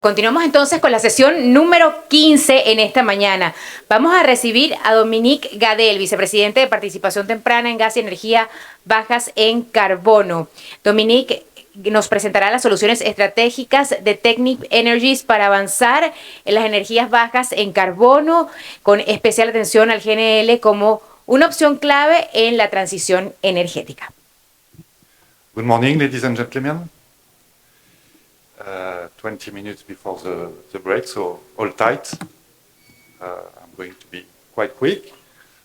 Continuamos entonces con la sesión número 15 en esta mañana. Vamos a recibir a Dominique Gadelle, vicepresidente de Participación Temprana en Gas y Energía Bajas en Carbono. Dominique nos presentará las soluciones estratégicas de Technip Energies para avanzar en las energías bajas en carbono, con especial atención al GNL como una opción clave en la transición energética. Good morning, ladies and gentlemen. 20 minutes before the break, so all tight. I'm going to be quite quick,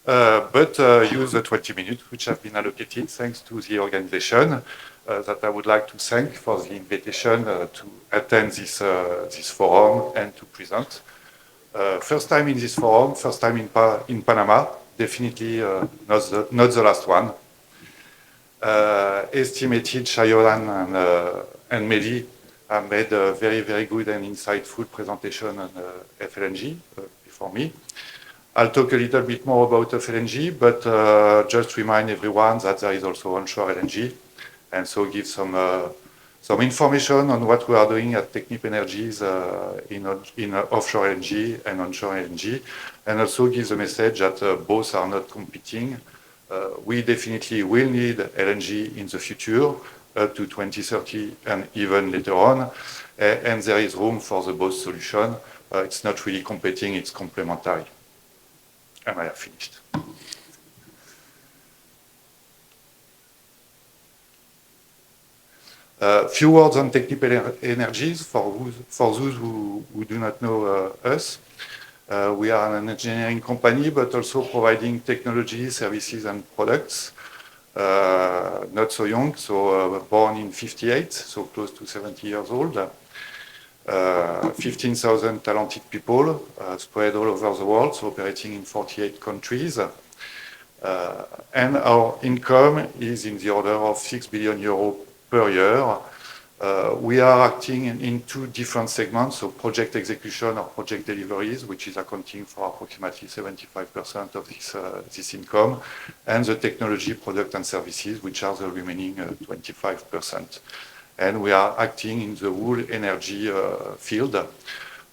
but use the 20 minutes which have been allocated thanks to the organization that I would like to thank for the invitation to attend this forum and to present. First time in this forum, first time in Panama, definitely not the last one. Estimated Shayoran and Mehdi have made a very, very good and insightful presentation on FLNG before me. I'll talk a little bit more about FLNG, but just remind everyone that there is also onshore LNG, and so give some information on what we are doing at Technip Energies in offshore LNG and onshore LNG, and also give the message that both are not competing. We definitely will need LNG in the future, up to 2030 and even later on, and there is room for the both solution. It's not really competing, it's complementary. And I have finished. Few words on Technip Energies for those who do not know us. We are an engineering company, but also providing technology, services, and products. Not so young, so born in 58, so close to 70 years old. 15,000 talented people spread all over the world, so operating in 48 countries. And our income is in the order of 6 billion euros per year. We are acting in two different segments, so project execution or project deliveries, which is accounting for approximately 75% of this income, and the technology, product and services, which are the remaining 25%. And we are acting in the whole energy field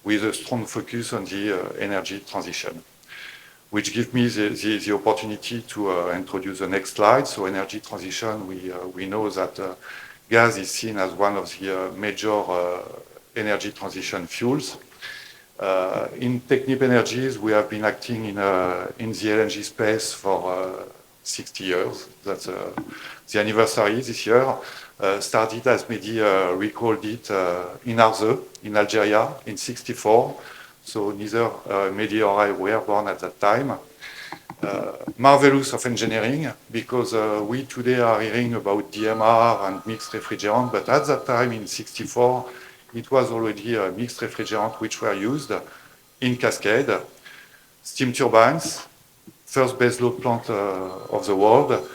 with a strong focus on the energy transition, which gives me the opportunity to introduce the next slide. So energy transition, we know that gas is seen as one of the major energy transition fuels. In Technip Energies, we have been acting in the LNG space for 60 years. That's the anniversary this year. Started, as Mehdi recalled it, in Arze, in Algeria, in 64. So neither Mehdi or I were born at that time. Marvelous of engineering, because we today are hearing about DMR and mixed refrigerant, but at that time in 64, it was already a mixed refrigerant which were used in Cascade. Steam turbines, first baseload plant of the world.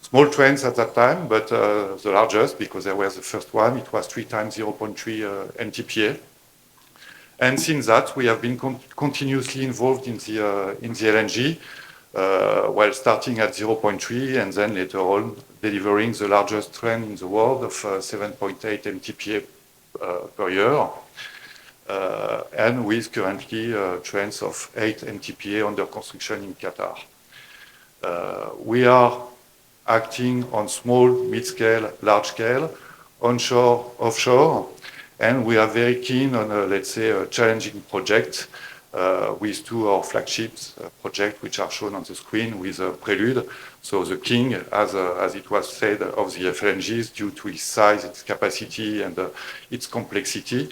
Small trains at that time, but the largest, because they were the first one. It was 3 times 0.3 MTPA. And since that, we have been continuously involved in the LNG, while starting at 0.3 and then later on delivering the largest train in the world of 7.8 MTPA per year, and with currently trains of 8 MTPA under construction in Qatar. We are acting on small, mid-scale, large-scale, onshore, offshore, and we are very keen on, let's say, a challenging project with 2 of our flagships projects, which are shown on the screen with Prelude. So the king, as it was said, of the FLNGs due to its size, its capacity, and its complexity.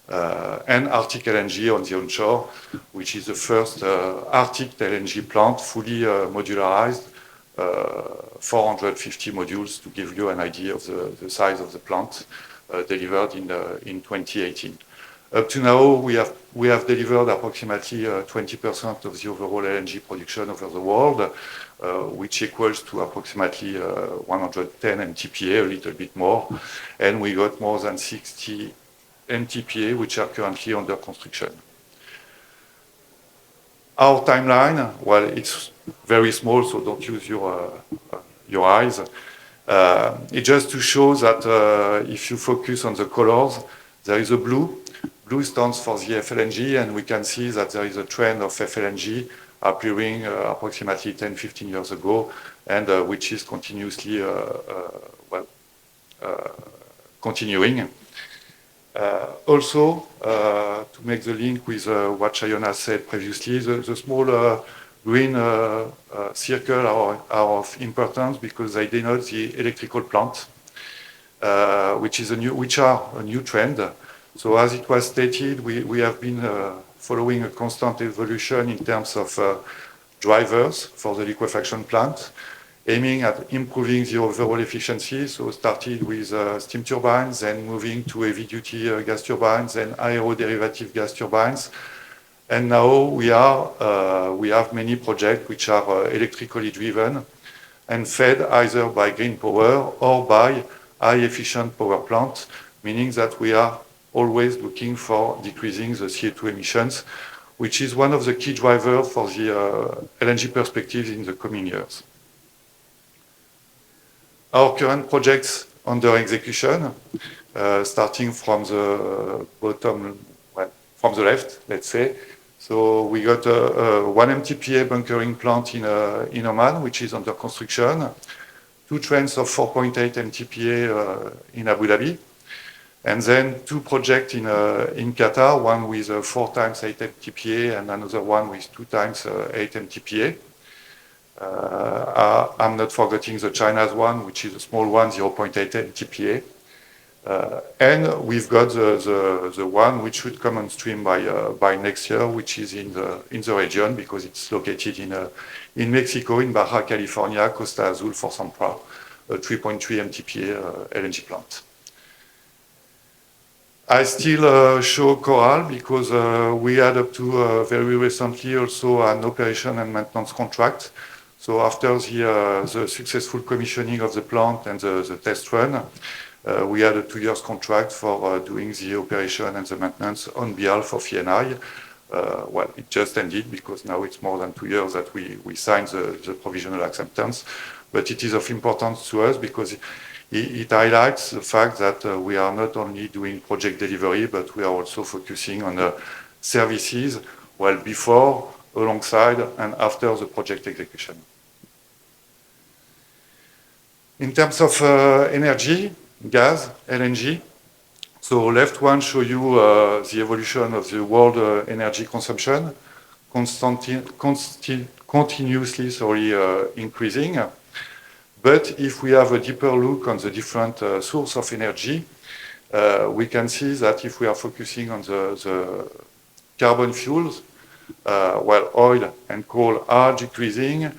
And Arctic LNG on the onshore, which is the first Arctic LNG plant fully modularized, 450 modules to give you an idea of the size of the plant, delivered in 2018. Up to now, we have delivered approximately 20% of the overall LNG production over the world, which equals to approximately 110 MTPA, a little bit more. And we got more than 60 MTPA, which are currently under construction. Our timeline, well, it's very small, so don't use your eyes. It's just to show that if you focus on the colors, there is a blue, blue stands for the FLNG, and we can see that there is a trend of FLNG appearing approximately 10, 15 years ago, and which is continuously continuing. Also, to make the link with what Chayona said previously, the small green circle are of importance because they denote the electrical plant, which are a new trend. So as it was stated, we have been following a constant evolution in terms of drivers for the liquefaction plant, aiming at improving the overall efficiency. So started with steam turbines, then moving to heavy-duty gas turbines, and aeroderivative gas turbines. And now we have many projects which are electrically driven and fed either by green power or by high-efficient power plants, meaning that we are always looking for decreasing the CO2 emissions, which is one of the key drivers for the LNG perspectives in the coming years. Our current projects under execution, starting from the bottom, well, from the left, let's say. So we got a 1 MTPA bunkering plant in Oman, which is under construction. 2 trains of 4.8 MTPA in Abu Dhabi. And then 2 projects in Qatar, one with 4 times 8 MTPA and another one with 2 times 8 MTPA. I'm not forgetting the China's one, which is a small one, 0.8 MTPA. And we've got the one which should come on stream by next year, which is in the region because it's located in Mexico, in Baja California, Costa Azul for Sempra, a 3.3 MTPA LNG plant. I still show Coral because we had up to very recently also an operation and maintenance contract. So after the successful commissioning of the plant and the test run, we had a 2 years contract for doing the operation and the maintenance on behalf of ENI. Well, it just ended because now it's more than 2 years that we signed the provisional acceptance. But it is of importance to us because it highlights the fact that we are not only doing project delivery, but we are also focusing on services, well, before, alongside, and after the project execution. In terms of energy, gas, LNG, so left one show you the evolution of the world energy consumption, continuously increasing. But if we have a deeper look on the different sources of energy, we can see that if we are focusing on the carbon fuels, well, oil and coal are decreasing,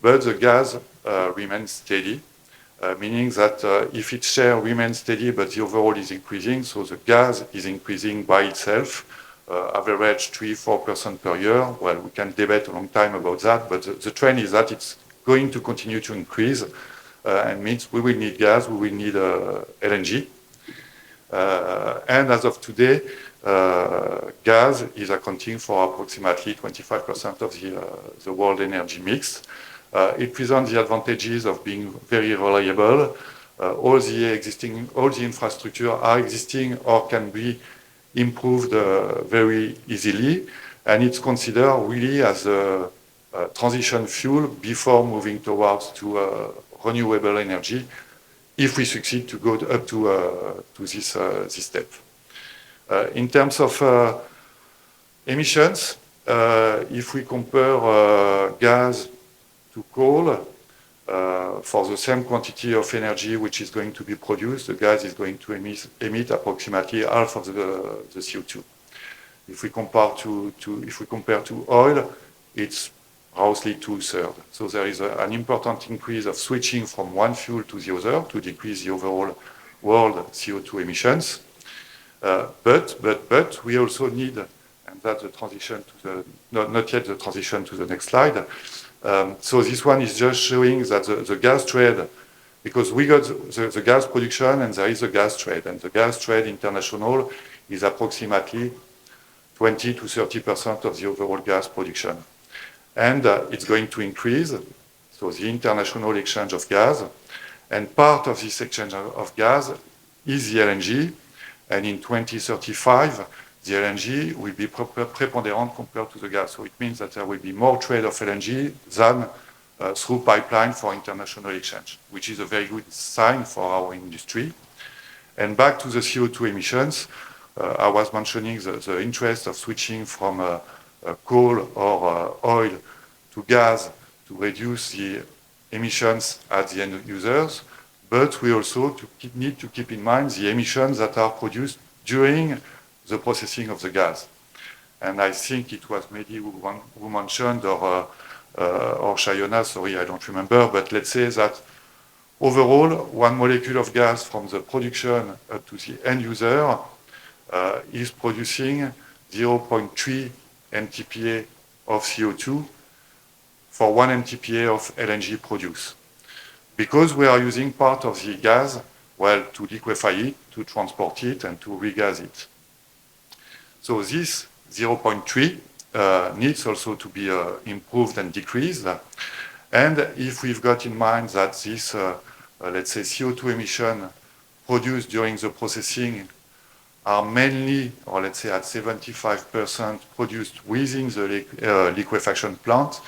but the gas remains steady. Meaning that if its share remains steady, but the overall is increasing, so the gas is increasing by itself, average 3-4% per year. Well, we can debate a long time about that, but the trend is that it's going to continue to increase, and means we will need gas, we will need LNG. And as of today, gas is accounting for approximately 25% of the world energy mix. It presents the advantages of being very reliable. All the infrastructure are existing or can be improved very easily, and it's considered really as a transition fuel before moving towards to renewable energy, if we succeed to go up to this step. In terms of emissions, if we compare gas to coal, for the same quantity of energy which is going to be produced, the gas is going to emit approximately half of the CO2. If we compare to oil, it's roughly 2/3. So there is an important increase of switching from one fuel to the other to decrease the overall world CO2 emissions. But we also need, and that's the transition to not yet the transition to the next slide. So this one is just showing that the gas trade, because we got the gas production and there is a gas trade, and the gas trade international is approximately 20 to 30% of the overall gas production. And it's going to increase, so the international exchange of gas, and part of this exchange of gas is the LNG, and in 2035, the LNG will be preponderant compared to the gas. So it means that there will be more trade of LNG than through pipeline for international exchange, which is a very good sign for our industry. And back to the CO2 emissions, I was mentioning the interest of switching from coal or oil to gas to reduce the emissions at the end users, but we also need to keep in mind the emissions that are produced during the processing of the gas. And I think it was maybe who mentioned, or Shayona, sorry, I don't remember, but let's say that overall, one molecule of gas from the production to the end user is producing 0.3 MTPA of CO2 for 1 MTPA of LNG produced. Because we are using part of the gas, well, to liquefy it, to transport it, and to regas it. So this 0.3 needs also to be improved and decreased. And if we've got in mind that this, let's say, CO2 emission produced during the processing are mainly, or let's say at 75% produced within the liquefaction plant,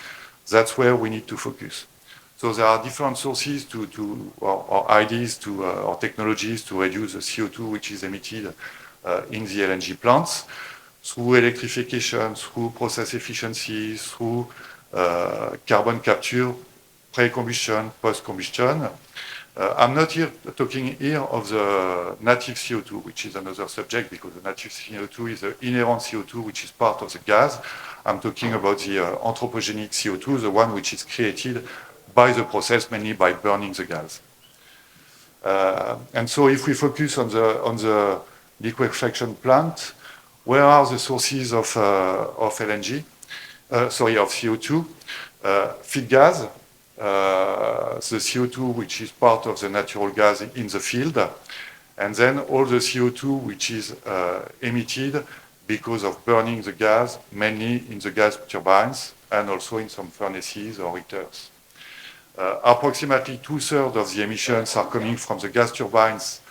that's where we need to focus. So there are different sources or ideas or technologies to reduce the CO2 which is emitted in the LNG plants through electrification, through process efficiency, through carbon capture, pre-combustion, post-combustion. I'm not talking here of the native CO2, which is another subject, because the native CO2 is the inherent CO2, which is part of the gas. I'm talking about the anthropogenic CO2, the one which is created by the process, mainly by burning the gas. And so if we focus on the liquefaction plant, where are the sources of LNG? Of CO2? Feed gas, the CO2 which is part of the natural gas in the field, and then all the CO2 which is emitted because of burning the gas, mainly in the gas turbines and also in some furnaces or heaters. Approximately 2/3 of the emissions are coming from the gas turbines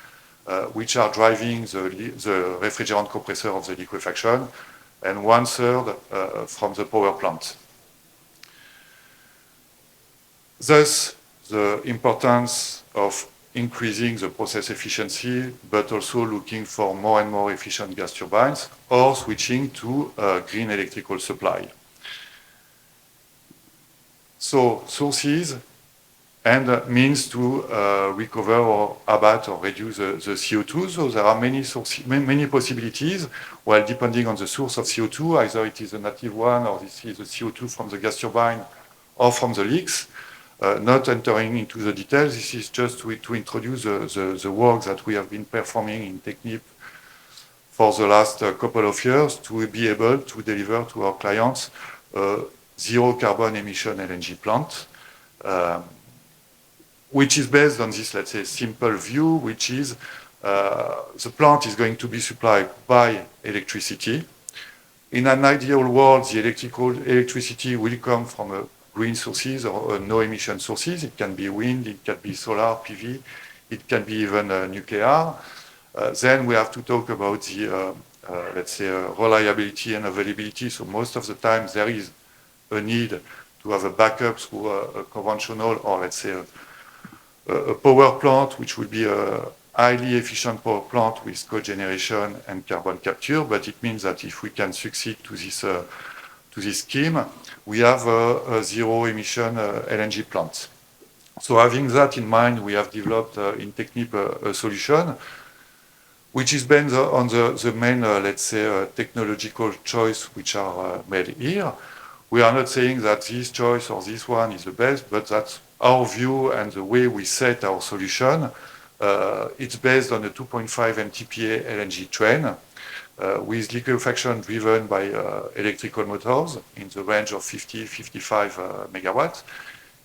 which are driving the refrigerant compressor of the liquefaction, and 1/3 from the power plant. Thus, the importance of increasing the process efficiency, but also looking for more and more efficient gas turbines, or switching to green electrical supply. So, sources and means to recover or abate or reduce the CO2. So there are many possibilities, well, depending on the source of CO2, either it is a native one, or this is the CO2 from the gas turbine or from the leaks. Not entering into the details, this is just to introduce the work that we have been performing in Technip for the last couple of years to be able to deliver to our clients zero carbon emission LNG plant, which is based on this, let's say, simple view, which is the plant is going to be supplied by electricity. In an ideal world, the electricity will come from green sources or no emission sources. It can be wind, it can be solar, PV, it can be even nuclear. Then we have to talk about the, let's say, reliability and availability. So most of the time there is a need to have a backup through a conventional, or let's say a power plant, which will be a highly efficient power plant with cogeneration and carbon capture. But it means that if we can succeed to this scheme, we have a zero emission LNG plant. So having that in mind, we have developed in Technip a solution which is based on the main, let's say, technological choice which are made here. We are not saying that this choice or this one is the best, but that's our view and the way we set our solution. It's based on a 2.5 MTPA LNG train with liquefaction driven by electrical motors in the range of 50-55 megawatts,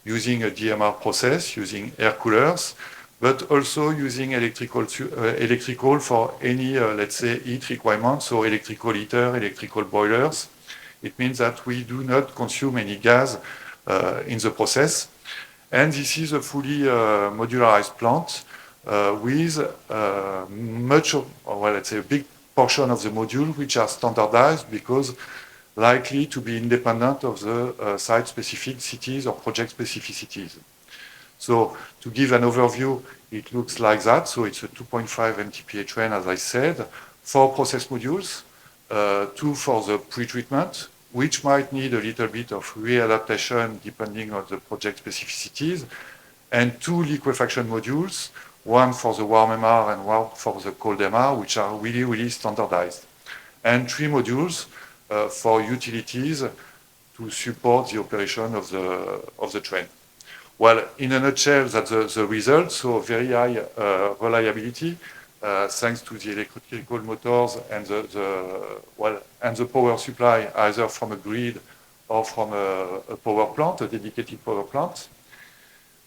using a DMR process, using air coolers, but also using electrical for any, let's say, heat requirements, so electrical heater, electrical boilers. It means that we do not consume any gas in the process. And this is a fully modularized plant with much of, well, let's say, a big portion of the module which are standardized because likely to be independent of the site specificities or project specificities. So to give an overview, it looks like that. So it's a 2.5 MTPA train, as I said, 4 process modules, 2 for the pre-treatment, which might need a little bit of readaptation depending on the project specificities, and 2 liquefaction modules, 1 for the warm MR and 1 for the cold MR, which are really, really standardized. And 3 modules for utilities to support the operation of the train. Well, in a nutshell, that's the result. So very high reliability, thanks to the electrical motors and the power supply, either from a grid or from a power plant, a dedicated power plant.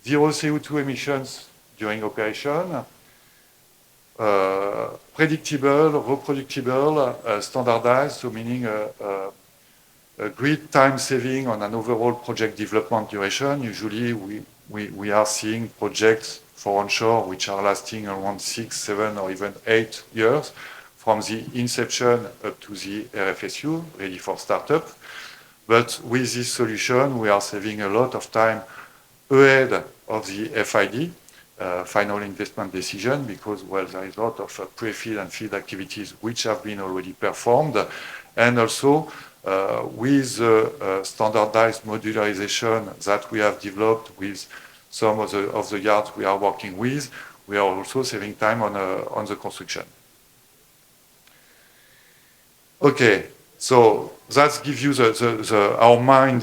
0 CO2 emissions during operation. Predictable, reproducible, standardized, so meaning a great time saving on an overall project development duration. Usually we are seeing projects for onshore which are lasting around 6, 7, or even 8 years from the inception up to the RFSU, ready for startup. But with this solution, we are saving a lot of time ahead of the FID, final investment decision, because, well, there is a lot of pre-FEED and FEED activities which have been already performed. And also, with standardized modularization that we have developed with some of the yards we are working with, we are also saving time on the construction. Okay, so that gives you our mind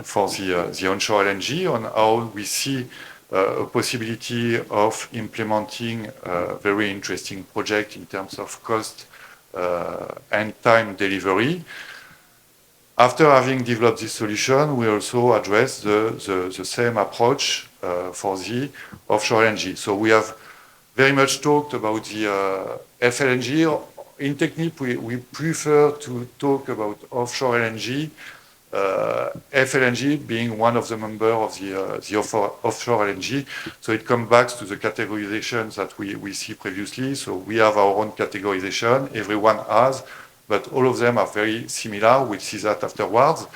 for the onshore LNG on how we see a possibility of implementing a very interesting project in terms of cost and time delivery. After having developed this solution, we also address the same approach for the offshore LNG. So we have very much talked about the FLNG. In Technip, we prefer to talk about offshore LNG, FLNG being one of the members of the offshore LNG. So it comes back to the categorizations that we see previously. So we have our own categorization, everyone has, but all of them are very similar. We'll see that afterwards.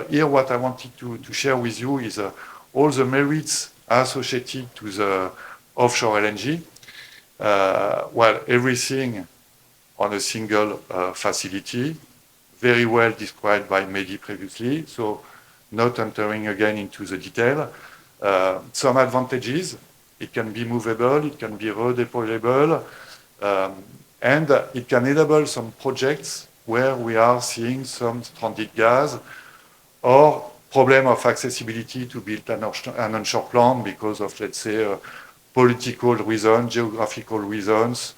Here, what I wanted to share with you is all the merits associated to the offshore LNG. Well, everything on a single facility, very well described by Mehdi previously, so not entering again into the detail. Some advantages, it can be movable, it can be redeployable, and it can enable some projects where we are seeing some stranded gas or problem of accessibility to build an onshore plant because of, let's say, political reasons, geographical reasons,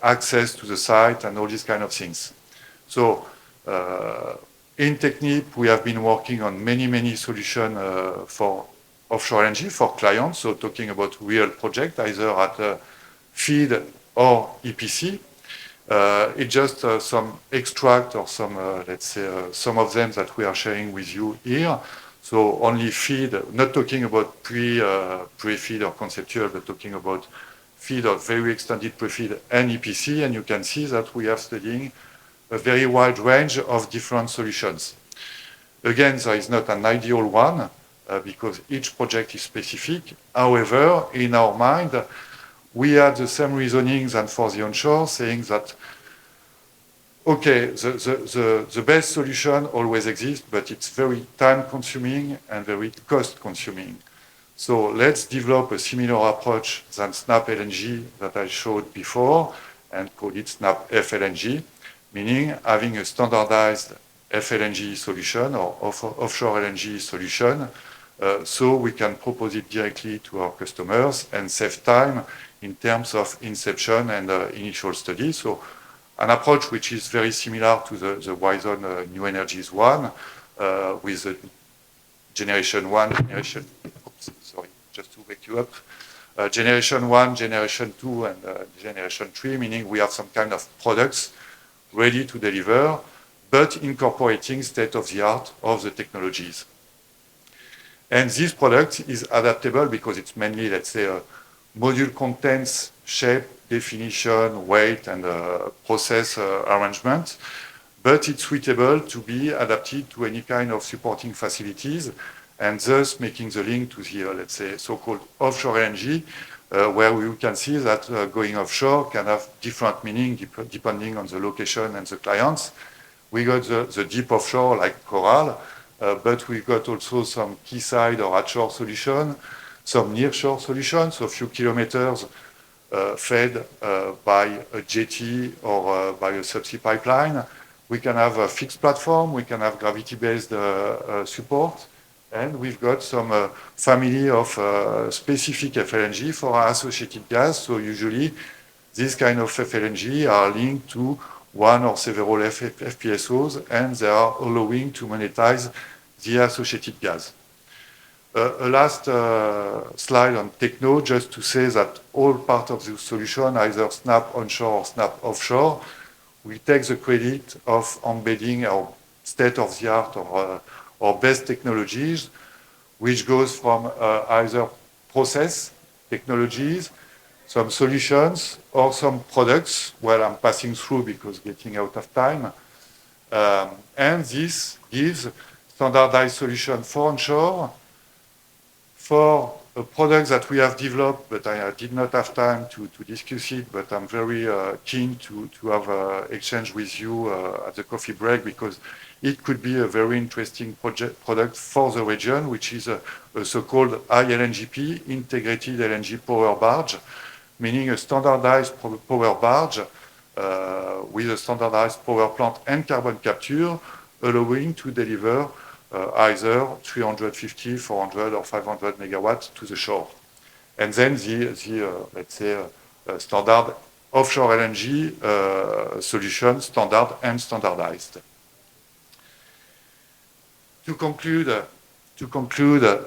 access to the site, and all these kind of things. So in Technip, we have been working on many solutions for offshore LNG for clients, so talking about real projects, either at FEED or EPC. It's just some extract or some, let's say, some of them that we are sharing with you here. So only FEED, not talking about pre-FEED or conceptual, but talking about FEED or very extended pre-FEED and EPC, and you can see that we are studying a very wide range of different solutions. Again, there is not an ideal one because each project is specific. However, in our mind, we had the same reasonings and for the onshore, saying that, okay, the best solution always exists, but it's very time-consuming and very cost-consuming. So let's develop a similar approach than Snap LNG that I showed before and call it Snap FLNG, meaning having a standardized FLNG solution or offshore LNG solution so we can propose it directly to our customers and save time in terms of inception and initial study. So an approach which is very similar to the Wison New Energies one with the generation 1, just to wake you up, generation 1, generation 2, and generation 3, meaning we have some kind of products ready to deliver, but incorporating state-of-the-art of the technologies. And this product is adaptable because it's mainly, let's say, module contents shape, definition, weight, and process arrangement, but it's suitable to be adapted to any kind of supporting facilities, and thus making the link to the, let's say, so-called offshore LNG, where we can see that going offshore can have different meaning depending on the location and the clients. We got the deep offshore like Coral, but we got also some quayside or offshore solution, some nearshore solutions, so a few kilometers fed by a jetty or by a subsea pipeline. We can have a fixed platform, we can have gravity-based support, and we've got some family of specific FLNG for our associated gas. So usually these kind of FLNG are linked to one or several FPSOs, and they are allowing to monetize the associated gas. A last slide on Techno, just to say that all part of the solution, either Snap Onshore or Snap Offshore, we take the credit of embedding our state-of-the-art or best technologies, which goes from either process technologies, some solutions, or some products. Well, I'm passing through because getting out of time. And this gives standardized solution for onshore, for a product that we have developed, but I did not have time to discuss it, but I'm very keen to have exchange with you at the coffee break, because it could be a very interesting product for the region, which is a so-called ILNGP, Integrated LNG Power Barge, meaning a standardized power barge with a standardized power plant and carbon capture, allowing to deliver either 350, 400, or 500 megawatts to the shore. And then let's say, standard offshore LNG solution, standard and standardized. To conclude,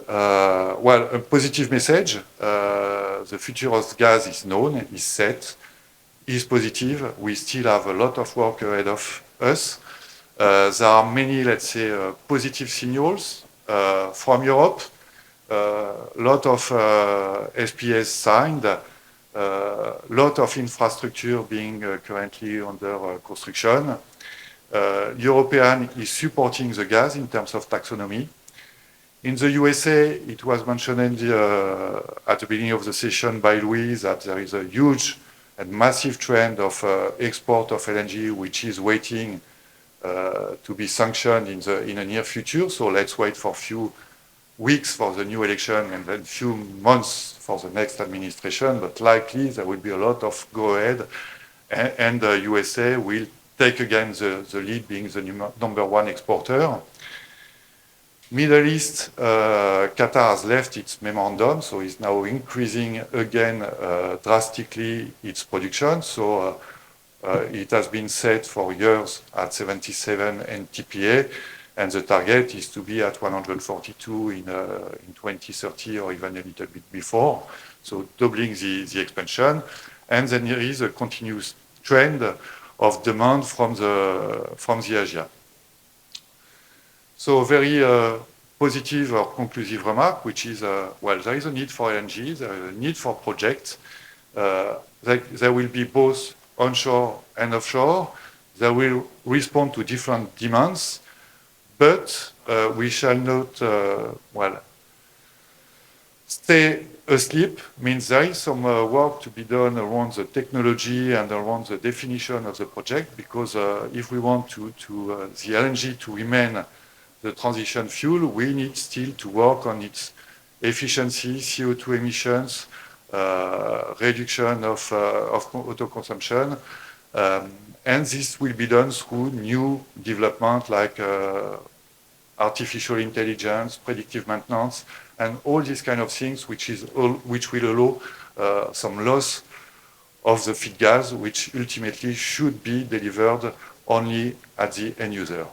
well, a positive message. The future of gas is known, is set, is positive. We still have a lot of work ahead of us. There are many, let's say, positive signals from Europe. Lot of SPS signed, lot of infrastructure being currently under construction. European is supporting the gas in terms of taxonomy. In the USA, it was mentioned at the beginning of the session by Louise that there is a huge and massive trend of export of LNG, which is waiting to be sanctioned in the near future. So let's wait for a few weeks for the new election and then few months for the next administration. But likely there will be a lot of go ahead, and the USA will take again the lead, being the number one exporter. Middle East, Qatar has left its memorandum, so it's now increasing again drastically its production. So it has been set for years at 77 NTPA, and the target is to be at 142 in 2030 or even a little bit before. So doubling the expansion. And then there is a continuous trend of demand from the Asia. So very positive or conclusive remark, which is, well, there is a need for LNG, there is a need for projects. There will be both onshore and offshore. They will respond to different demands, but we shall not, well, stay asleep. Means there is some work to be done around the technology and around the definition of the project, because if we want the LNG to remain the transition fuel, we need still to work on its efficiency, CO2 emissions, reduction of auto consumption, and this will be done through new development like artificial intelligence, predictive maintenance, and all these kind of things, which will allow some loss of the feed gas, which ultimately should be delivered only at the end user.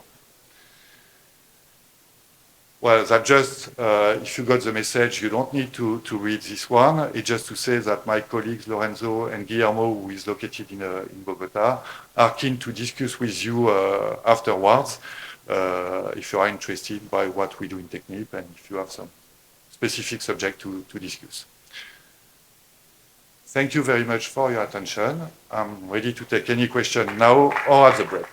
Well, that just, if you got the message, you don't need to read this one. It's just to say that my colleagues, Lorenzo and Guillermo, who is located in Bogota, are keen to discuss with you afterwards, if you are interested by what we do in Technip, and if you have some specific subject to discuss. Thank you very much for your attention. I'm ready to take any question now or at the break.